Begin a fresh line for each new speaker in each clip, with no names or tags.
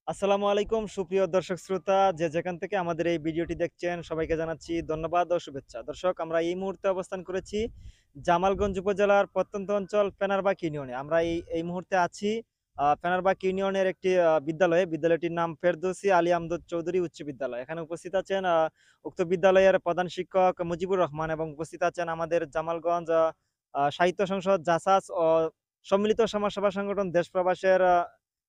আসসালামু আলাইকুম সুপ্রিয় দর্শক শ্রোতা, যে যেখান থেকে আমাদের এই ভিডিওটি দেখছেন সবাইকে জানাচ্ছি ধন্যবাদ ও শুভেচ্ছা। দর্শক, আমরা এই মুহূর্তে অবস্থান করেছি জামালগঞ্জ উপজেলার প্রত্যন্ত অঞ্চল ফেনারবাগ ইউনিয়নে। আমরা এই মুহূর্তে আছি ফেনারবাগ ইউনিয়নের একটি বিদ্যালয়টির নাম ফেরদৌসী আলী আমদদ চৌধুরী উচ্চ বিদ্যালয়। এখানে উপস্থিত আছেন উক্ত বিদ্যালয়ের প্রধান শিক্ষক মুজিবুর রহমান, এবং উপস্থিত আছেন আমাদের জামালগঞ্জ সাহিত্য সংসদ জাসাস ও সম্মিলিত সমাজসেবা সংগঠন দেশ প্রবাসের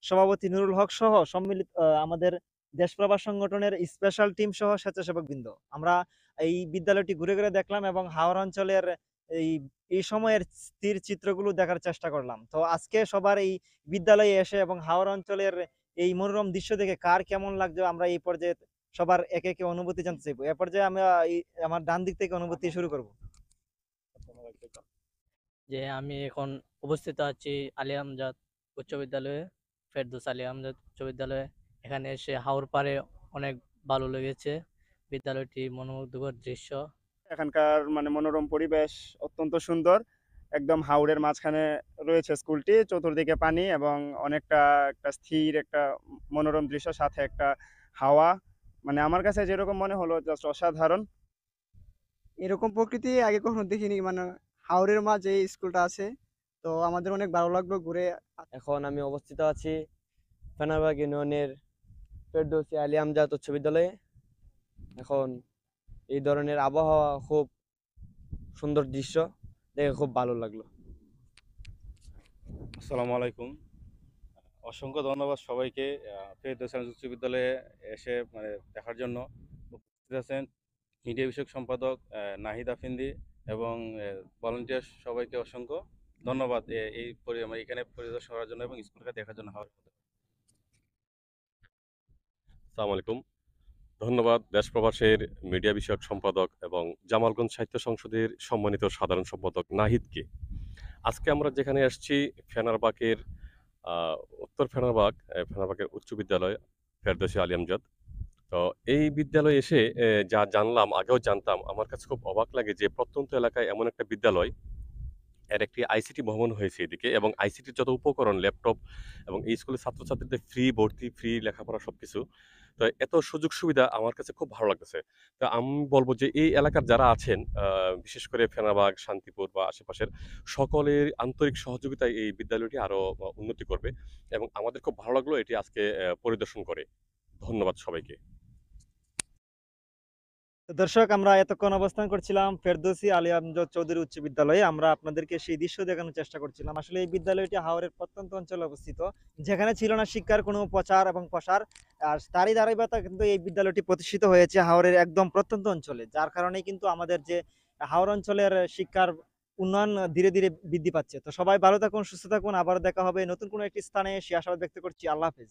সভাপতি নুরুল হক সহ সম্মিলিত আমাদের দেশ প্রবাস সংগঠনের স্পেশাল টিম সহ স্বেচ্ছাসেবক বৃন্দ। আমরা এই বিদ্যালয়টি ঘুরে ঘুরে দেখলাম এবং হাওর অঞ্চলের এই এই সময়ের স্থির চিত্রগুলো দেখার চেষ্টা করলাম। তো আজকে সবার এই বিদ্যালয়ে এসে এবং হাওর অঞ্চলের এই মনোরম দৃশ্য দেখে কার কেমন লাগছে, আমরা এই পর্যায়ে সবার একে একে অনুভূতি জানতে চাইবো। এ পর্যায়ে আমরা আমার ডান দিক থেকে অনুভূতি শুরু করব।
আমি এখন উপস্থিত আছি আলী আমজাদ উচ্চ বিদ্যালয়ে, ফেরদৌস আলী আমজাদ উচ্চ বিদ্যালয়ে। এখানে এসে হাওর পাড়ে অনেক ভালো লেগেছে। বিদ্যালয়টি মনোমুগ্ধকর দৃশ্য।
এখানকার মনোরম পরিবেশ অত্যন্ত সুন্দর। একদম হাওরের মাঝখানে রয়েছে স্কুলটি, চতুর্দিকে পানি এবং অনেকটা একটা স্থির একটা মনোরম দৃশ্য, সাথে একটা হাওয়া। আমার কাছে যেরকম মনে হলো, জাস্ট অসাধারণ।
এরকম প্রকৃতি আগে কখনো দেখিনি, হাওরের মাঝে এই স্কুলটা আছে। তো আমাদের অনেক ভালো লাগলো ঘুরে।
এখন আমি অবস্থিত আছি ফেনারবাগ ইউনিয়নের ফেরদৌসী আলী আমজাদ উচ্চ বিদ্যালয়ে। এখন এই ধরনের আবহাওয়া, খুব সুন্দর দৃশ্য দেখে খুব ভালো লাগলো।
আসসালামু আলাইকুম। অসংখ্য ধন্যবাদ সবাইকে ফেরদৌসী আলী উচ্চ বিদ্যালয়ে এসে দেখার জন্য। উপস্থিত আছেন মিডিয়া বিষয়ক সম্পাদক নাহিদ আফিন্দি এবং ভলান্টিয়ার সবাইকে অসংখ্য ধন্যবাদ এখানে পরিদর্শন করার জন্য এবং স্কুলকে দেখার জন্য হওয়ার জন্য।
আসসালামু আলাইকুম। ধন্যবাদ দেশ প্রবাসের মিডিয়া বিষয়ক সম্পাদক এবং জামালগঞ্জ সাহিত্য সংসদের সম্মানিত সাধারণ সম্পাদক নাহিদকে। আজকে আমরা যেখানে আসছি ফেনারবাগের উত্তর ফেনারবাগের উচ্চ বিদ্যালয় ফেরদৌসী আলী আমজাদ। তো এই বিদ্যালয়ে এসে যা জানলাম, আগেও জানতাম, আমার কাছে খুব অবাক লাগে যে প্রত্যন্ত এলাকায় এমন একটা বিদ্যালয়, এর একটি আইসিটি ভবন হয়েছে এদিকে, এবং আইসিটির যত উপকরণ, ল্যাপটপ, এবং এই স্কুলের ছাত্রছাত্রীদের ফ্রি ভর্তি, ফ্রি লেখাপড়া সবকিছু। তো এত সুযোগ সুবিধা আমার কাছে খুব ভালো লাগতেছে। তো আমি বলবো যে এই এলাকার যারা আছেন, বিশেষ করে ফেনাবাগ, শান্তিপুর বা আশেপাশের সকলের আন্তরিক সহযোগিতায় এই বিদ্যালয়টি আরো উন্নতি করবে, এবং আমাদের খুব ভালো লাগলো এটি আজকে পরিদর্শন করে। ধন্যবাদ সবাইকে।
তো দর্শক, আমরা এতক্ষণ অবস্থান করছিলাম ফেরদৌসী আলী আমজাদ চৌধুরী উচ্চ বিদ্যালয়ে। আমরা আপনাদেরকে সেই দৃশ্য দেখানোর চেষ্টা করছিলাম। আসলে এই বিদ্যালয়টি হাওরের প্রত্যন্ত অঞ্চলে অবস্থিত, যেখানে ছিল না শিক্ষার কোনো প্রচার এবং প্রসার। আর তারই ধারাবাহিকতা কিন্তু এই বিদ্যালয়টি প্রতিষ্ঠিত হয়েছে হাওরের একদম প্রত্যন্ত অঞ্চলে, যার কারণে কিন্তু আমাদের যে হাওর অঞ্চলের শিক্ষার উন্নয়ন ধীরে ধীরে বৃদ্ধি পাচ্ছে। তো সবাই ভালো থাকুন, সুস্থ থাকুন, আবারও দেখা হবে নতুন কোনো একটি স্থানে। সে আশাবাদ ব্যক্ত করছি। আল্লাহ হাফেজ।